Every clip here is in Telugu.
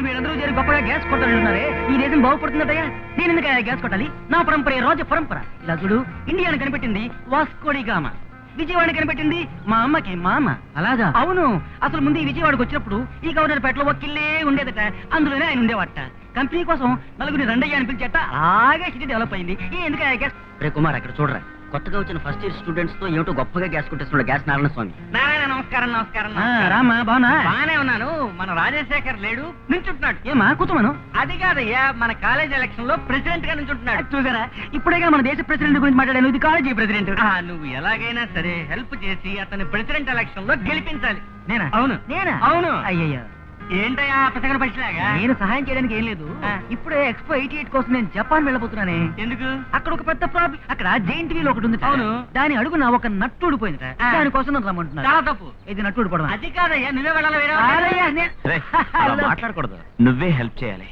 వీళ్ళందరూ చేరి గొప్పగా గ్యాస్ కొట్టాలంటున్నారే, ఈ దేశం బాగుపడుతుందటయ్యా. నేను ఎందుకు గ్యాస్ కొట్టాలి? నా పరంపర రాజ పరంపర. ఇలా చూడు, ఇండియాను కనిపెట్టింది వాస్కోడి గామా, విజయవాడ కనిపెట్టింది మా అమ్మకి మామ. అలాగా? అవును. అసలు ముందు ఈ విజయవాడకు వచ్చినప్పుడు ఈ గవర్నర్పేటలో ఒక్కిల్లే ఉండేదట, అందులోనే ఆయన ఉండేవాట. కంపెనీ కోసం నలుగురిని రెండయ్య అని పిలిచేట, అలాగే సిటీ డెవలప్ అయింది. ఎందుకు గ్యాస్? రే కుమార్, అక్కడ చూడరా, కొత్తగా వచ్చిన ఫస్ట్ ఇయర్ స్టూడెంట్స్ తో ఏమిటో గొప్పగా గ్యాస్ కొట్టేస్తున్నాడు గ్యాస్ నారాయణ స్వామి. నారాయణ నమస్కారం. నమస్కారం. రామా, బాగున్నా? బానే ఉన్నాను. మన రాజశేఖర్ లేడు, నించుంటున్నాడు. ఏమా కూర్చోమను? అది కాదయ్యా, మన కాలేజ్ ఎలక్షన్ లో ప్రెసిడెంట్ గా నించుంటున్నాడు. చూసారా, ఇప్పుడేగా మన దేశ ప్రెసిడెంట్ గురించి మాట్లాడాను, ఇది కాలేజీ ప్రెసిడెంట్. నువ్వు ఎలాగైనా సరే హెల్ప్ చేసి అతని ప్రెసిడెంట్ ఎలక్షన్ లో గెలిపించాలి. నేనా? అవును. నేనా? అవును. అయ్యయ్యా, ఏంటయ్యా పచ్చగన పచ్చిలాగా? నేను సహాయం చేయడానికి ఏం లేదు. ఇప్పుడే ఎక్స్పో 88 కోసం నేను జపాన్ వెళ్ళబోతున్నానే. ఎందుకు? అక్కడ ఒక పెద్ద ప్రాబ్లం. అక్కడ జైంట్ వీల్ ఒకటి ఉంది. అవును. దాని అడుగున ఒక నట్టు ఊడిపోయింది. దానికోసం నన్ను రమ్మంటున్నారు. చాలా తప్పు. ఇది నట్టు ఊడిపోవడం. అది కాదయ్యా, నువ్వే వెళ్ళాలి. మాట్లాడకూడదు, నువ్వే హెల్ప్ చేయాలి.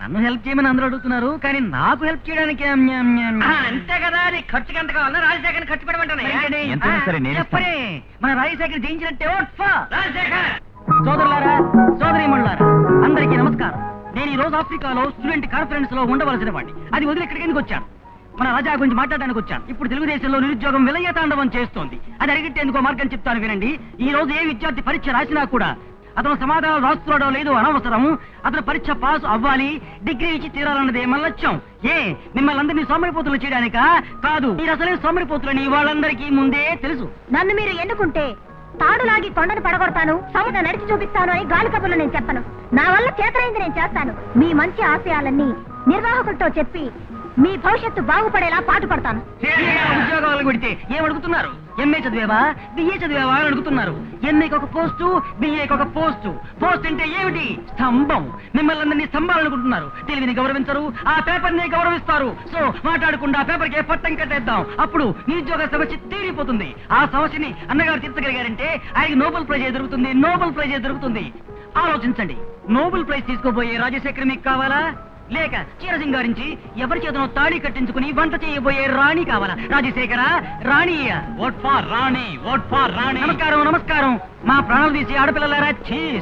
నన్ను హెల్ప్ చేయమని అందరూ అడుగుతున్నారు, కానీ నాకు హెల్ప్ చేయడానికి అంతే కదా. నీ ఖర్చుకి ఎంత కావాలన్నా రాజశేఖర్ ఖర్చు ఎంతైనా సరే నేను చెప్పరే, మన రాజశేఖర్ జయించినట్టే ఓట్ ఫర్ రాజశేఖర్. సోదరులారా, సోదరీమణులారా, అందరికీ నమస్కారం. నేను ఈ రోజు ఆఫ్రికాలో స్టూడెంట్ కాన్ఫరెన్స్ లో ఉండవలసిన వాడిని. అది వదిలి ఇక్కడికి ఎందుకు వచ్చాను? మన రాజా గురించి మాట్లాడడానికి వచ్చాను. ఇప్పుడు తెలుగుదేశంలో నిరుద్యోగం విలయతాండవం చేస్తోంది. అది అడిగిట్టేందుకో మార్గం చెప్తాను వినండి. ఈ రోజు ఏ విద్యార్థి పరీక్ష రాసినా కూడా అతను సమాధానం రాస్తున్నాడో లేదో అనవసరం. అతను పరీక్ష పాస్ అవ్వాలి, డిగ్రీ ఇచ్చి తీరాలన్నదే మన లక్ష్యం. మిమ్మల్ని అందరినీ సోమరిపోతులు చేయడానికా? కాదు, మీరు అసలే సోమరిపోతులని వాళ్ళందరికీ ముందే తెలుసు. నన్ను మీరు ఎన్నుకుంటే తాడులాగి కొండను పడగొడతాను, సముద్రం నడిచి చూపిస్తాను అని గాలి కబుర్లు నేను చెప్పను. నా వల్ల చేతనైంది నేను చేస్తాను. మీ మంచి ఆశయాలన్నీ నిర్వాహకులతో చెప్పి మీ భవిష్యత్తు బాగుపడేలా పాటుపడతాను. ఉద్యోగాలు పెడితే ఏమడుగుతున్నారు? ఎంఏ చదివేవా, బిఏ చదివేవా అని అడుగుతున్నారు. ఎంఏకి ఒక పోస్టు, బిఏకి ఒక పోస్టు. పోస్ట్ అంటే ఏమిటి? స్తంభం. మిమ్మల్ని అందరినీ స్తంభాలనుకుంటున్నారు. తెలివిని గౌరవించరు, ఆ పేపర్ ని గౌరవిస్తారు. సో మాట్లాడకుండా ఆ పేపర్ కి పట్టం కట్టేద్దాం. అప్పుడు నిరుద్యోగ సమస్య తీరిపోతుంది. ఆ సమస్యని అన్నగారు తీర్చగలిగారంటే ఆయనకి నోబెల్ ప్రైజ్ దొరుకుతుంది. నోబెల్ ప్రైజ్ దొరుకుతుంది. ఆలోచించండి. నోబెల్ ప్రైజ్ తీసుకోబోయే రాజశేఖర్ మీకు కావాలా, లేక చీర సింగారించి ఎవరి చేతనో తాళి కట్టించుకుని వంట చేయబోయే రాణి కావాలా? రాజశేఖర, Rani. Vote for Rani, vote for Rani. నమస్కారం, నమస్కారం. మా ప్రాణాలు తీసి ఆడపిల్లలారా,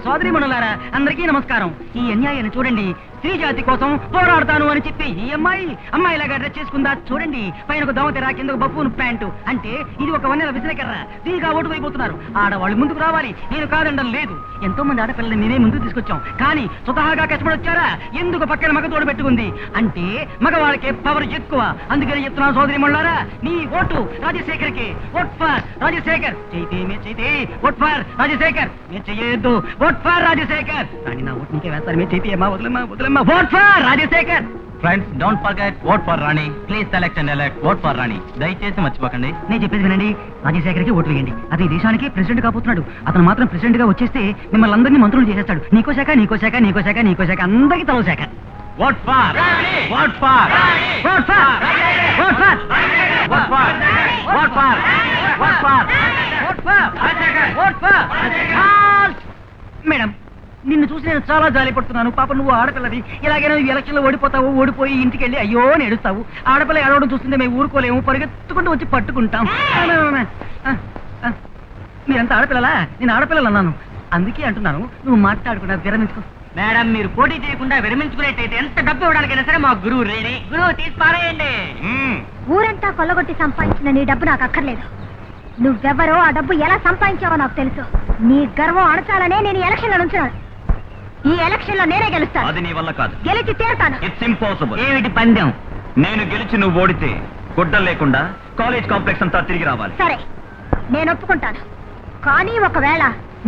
సోదరీమణులారా, అందరికీ నమస్కారం. ఈ అన్యాయాన్ని చూడండి. స్త్రీ జాతి కోసం పోరాడతాను అని చెప్పి ఈ అమ్మాయిలాగా డ్రెస్ చేసుకుందా చూడండి. పైన ఒక దోమతెర, కింద ఒక బఫూన్ ప్యాంటు. అంటే ఇది ఒక వన్నెల విసిరేకర్ర. దీనిగా ఓటు వైపోతున్నారు. ఆడవాళ్ళు ముందుకు రావాలి, నేను కాదండం లేదు. ఎంతో మంది ఆడపిల్లల్ని నేనే ముందుకు తీసుకొచ్చాం, కానీ స్వతహాగా కష్టపడి వచ్చారా? ఎందుకు పక్కన మగ తోడు పెట్టుకుంది అంటే మగవాళ్ళకే పవర్ ఎక్కువ. అందుకని చెప్తున్నాను సోదరీమణులారా, నీ ఓటు రాజశేఖర్కి. Vote for Rajasekhar. చైతే ఓట్ ఫర్ రాజశేఖర్. మీరు చెయ్యొద్దు. Vote for Rajasekhar. కానీ నా ఓటు నీకే వేస్తారు. మీరు చేతి అమ్మా, వదిలేమ్మా. Vote for Rajasekhar. Friends, don't forget vote for Rani. Please select and elect vote for Rani. దయచేసి మర్చిపోకండి. నేను చెప్పేది వినండి. రాజశేఖర్కి ఓటు వేయండి. అతని దేశానికి ప్రెసిడెంట్ కాబోతున్నాడు. అతను మాత్రం ప్రెసిడెంట్ గా వచ్చేస్తే మిమ్మల్ని అందరినీ మంత్రులు చేసేస్తాడు. నీకో శాఖ, నీకో శాఖ, నీకో శాఖ, నీకో శాఖ, అందరికీ తలో శాఖ. Vote for vote for vote for vote for vote for vote for vote for vote for vote for. Madam, నిన్ను చూసి నేను చాలా జాలి పడుతున్నాను. పాప, నువ్వు ఆడపిల్లది. ఇలాగైనా నువ్వు ఎలక్షన్ లో ఓడిపోతావు. ఓడిపోయి ఇంటికి వెళ్ళి అయ్యో అని ఏడుస్తావు. ఆడపిల్ల ఏడవడం చూస్తుంటే మేము ఊరుకోలేము, పరిగెత్తుకుంటూ వచ్చి పట్టుకుంటాం. మీరంతా ఆడపిల్లలా? నేను ఆడపిల్లలు అన్నాను, అందుకే అంటున్నాను. నువ్వు మాట్లాడుకున్నా విరమించుకో. మేడం, మీరు పోటీ చేయకుండా విరమించుకునేట్టయితే ఎంత డబ్బు ఇవ్వడానికైనా సరే మా గురువు రెడీ. గురువు తీసి పారేయండి. ఊరంతా కొల్లగొట్టి సంపాదించిన నీ డబ్బు నాకు అక్కర్లేదు. నువ్వెవరో, ఆ డబ్బు ఎలా సంపాదించావో నాకు తెలుసు. నీ గర్వం అణచాలనే నేను ఎలక్షన్ లో నుంచున్నాను. ఈ ఎలక్షన్ లో నేనే గెలుస్తాను. అది నీ వల్ల కాదు. గెలిచి తీరుతాను. It's impossible. ఏమిటి పందెం? నేను గెలిచి నువ్వు ఓడితే గుడ్డలు లేకుండా కాలేజ్ కాంప్లెక్స్ అంతా తిరిగి రావాలి. సరే, నేను ఒప్పుకుంటాను. కానీ ఒకవేళ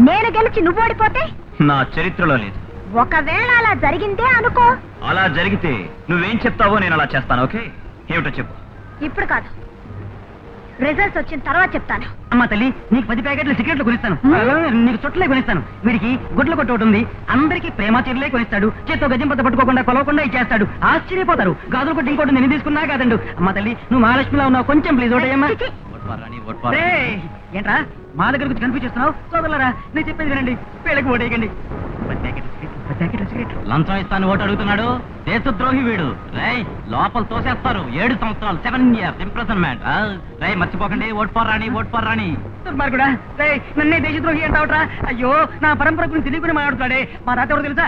నేను గెలిచి నువ్వు ఓడిపోతే? నా చరిత్రలో లేదు. ఒకవేళ అలా జరిగిందే అనుకో. అలా జరిగితే నువ్వేం చెప్తావో నేను అలా చేస్తాను. ఓకే, ఏమిటో చెప్పు. ఇప్పుడు కాదు, రిజల్ట్స్ వచ్చిన తర్వాత చెప్తాను. అమ్మా తల్లి, నీకు 10 ప్యాకెట్లు సిగరెట్లు కొనిస్తాను. నీకు చుట్టలే కొనిస్తాను. వీడికి గుడ్ల కొట్టు ఒకటి ఉంది. అందరికి ప్రేమ చీరలే కొనిస్తాడు. చేత్తో గజం పత్త పట్టుకోకుండా కొలవకుండా ఇచ్చేస్తాడు. ఆశ్చర్యపోతారు. గాజులు కొట్టి ఇంకోటి నేను తీసుకున్నా కాదండు. అమ్మా తల్లి, నువ్వు మహాలక్ష్మిలా ఉన్నావు. కొంచెం ప్లీజ్ ఓటేయమ్మా. ఏంట్రా మా దగ్గర గురించి కన్ఫ్యూజ్ చేస్తున్నావు? సోదరులారా, నేను చెప్పేది వినండి. వీళ్ళకి ఓటేయకండి. లంచం ఇస్తాను ఓటు అడుగుతున్నాడు. దేశద్రోహి వీడు. రై లోపల తోసేస్తారు. 7 సంవత్సరాలు 7 years ఇంప్రెసన్మెంట్. రై మర్చిపోకండి, vote for Rani, vote for Rani. దుర్మార్గుడా, రేయ్ నన్నే దేశద్రోహి అంటావుట్రా. అయ్యో నా పరంపర గురించి తెలియకుని మాట్లాడుతాడే. మా తాత ఎవరు తెలుసా?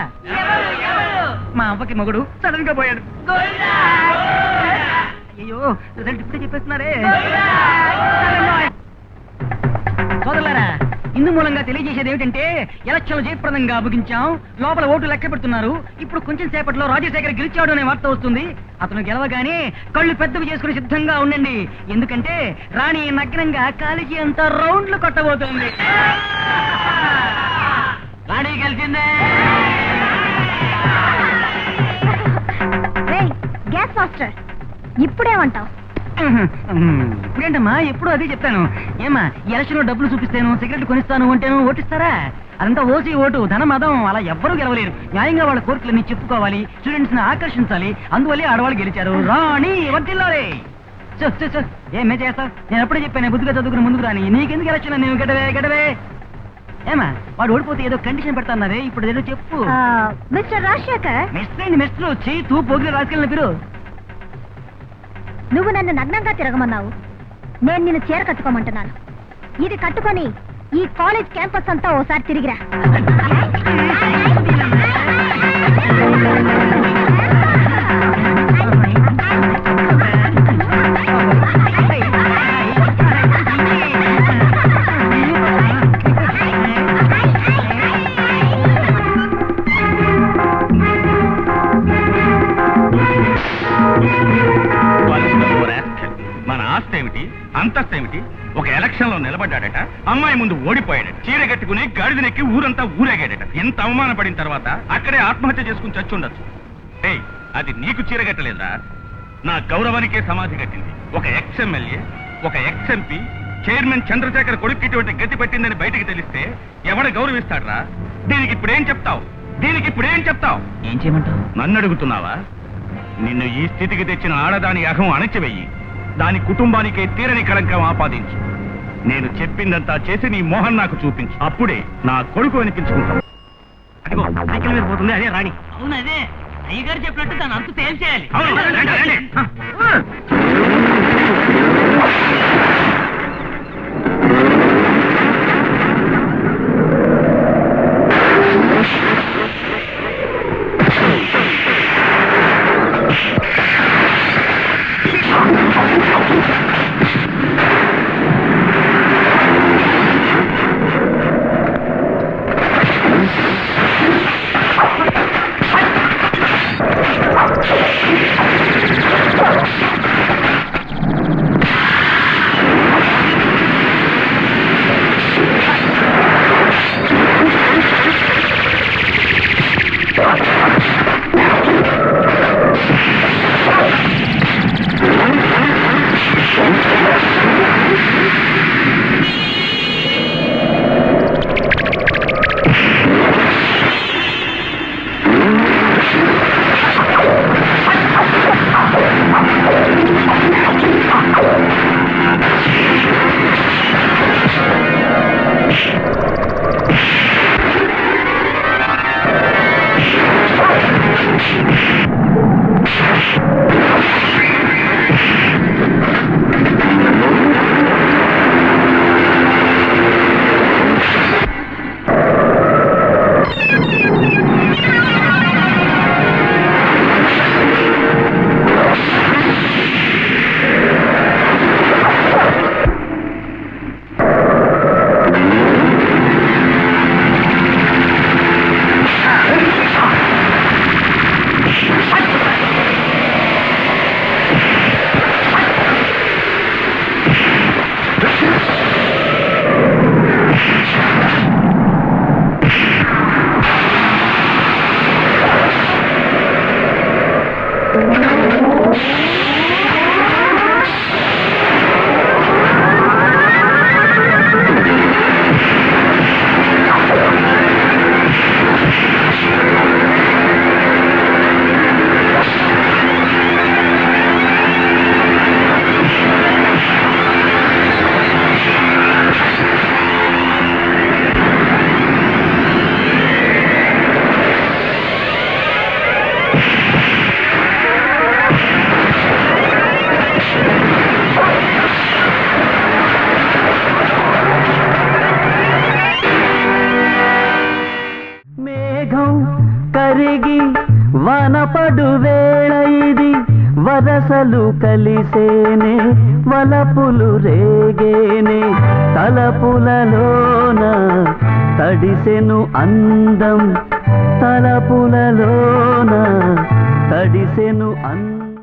మా అవ్వకి మగుడు సడన్ గా పోయాడు. అయ్యో రిజల్ట్ ఇప్పుడే చెప్పేస్తున్నారే. సోదరులారా, ఇందు మూలంగా తెలియజేసేది ఏమిటంటే ఎలక్షన్లు జయప్రదంగా ముగించాం. లోపల ఓటు లెక్క పెడుతున్నారు. ఇప్పుడు కొంచెం సేపట్లో రాజశేఖర్ గెలిచాడు అనే వార్త వస్తుంది. అతను గెలవగానే కళ్ళు పెద్దవి చేసుకుని సిద్ధంగా ఉండండి. ఎందుకంటే రాణి నగ్నంగా కాలికి అంత రౌండ్లు కొట్టబోతోంది. రాణి గెలిచిందే. Gas master ఇప్పుడేమంటావు? ఇప్పుడేంటమ్మా, ఎప్పుడు అదే చెప్తాను. ఏమా ఎలక్షన్ లో డబ్బులు చూపిస్తాను, సిగరెట్ కొనిస్తాను అంటేను ఓటిస్తారా? అదంతా ఓసీ ఓటు, ధనమదం. అలా ఎవ్వరూ గెలవలేరు. న్యాయంగా వాళ్ళ కోరికలన్నీ చెప్పుకోవాలి, స్టూడెంట్స్ ని ఆకర్షించాలి. అందువల్లే ఆడవాళ్ళు గెలిచారు. రాణి వర్తిల్లాలి. ఏమే చేస్తావు? నేను ఎప్పుడే చెప్పాను బుద్ధిగా చదువుకుని ముందుకు రాని. నీకెందుకు ఎలక్షన్? నేను గెడవే. ఏమా వాడు ఓడిపోతే ఏదో కండిషన్ పెడతాన్నారే, ఇప్పుడు ఏదో చెప్పు. మిస్టర్ రాజశేఖర్, మెస్టర్ వచ్చి తూ పోగిన రాజకీయాలను పిరు. నువ్వు నన్ను నగ్నంగా తిరగమన్నావు. నేను నిన్ను చీర కట్టుకోమంటున్నాను. ఇది కట్టుకొని ఈ కాలేజ్ క్యాంపస్ అంతా ఓసారి తిరిగిరా. మన ఆస్తి ఏమిటి, అంతస్తు ఏమిటి? ఒక ఎలక్షన్ లో నిలబడ్డాడట, అమ్మాయి ముందు ఓడిపోయాడట, చీర కట్టుకుని గాడిదనెక్కి ఊరంతా ఊరేగాడట. ఇంత అవమానపడిన తర్వాత అక్కడే ఆత్మహత్య చేసుకుని చచ్చుండొచ్చు. ఏయ్, అది నీకు చీర కట్టలేదురా, నా గౌరవానికే సమాధి కట్టింది. ఒక ఎక్స్ ఎమ్మెల్యే, ఒక ఎక్స్ ఎంపీ, చైర్మన్ చంద్రశేఖర్ కొడుకు ఇటువంటి గతి పట్టిందని బయటికి తెలిస్తే ఎవడ గౌరవిస్తాడ్రా? దీనికి ఇప్పుడేం చెప్తావు? ఏం చేయమంటావు? నన్ను అడుగుతున్నావా? నిన్ను ఈ స్థితికి తెచ్చిన ఆడదాని అహం అణచివెయ్యి. దాని కుటుంబానికే తీరని కళంకం ఆపాదించు. నేను చెప్పిందంతా చేసి నీ మోహన్ నాకు చూపించు. అప్పుడే నా కొడుకు అనిపించుకుంటాను. అదిగో సైకిల్ మీద పోతుంది అదే రాణి. అవును, అదే అయ్యగారు చెప్పినట్టు దాని అంతు తేల్చేయాలి. మేఘం కరిగి వనపడు వేళ ఇది వరసలు కలిసేనే వలపులు రేగేనే తలపులలోన తడిసెను అందం తలపులలోన తడిసెను అందం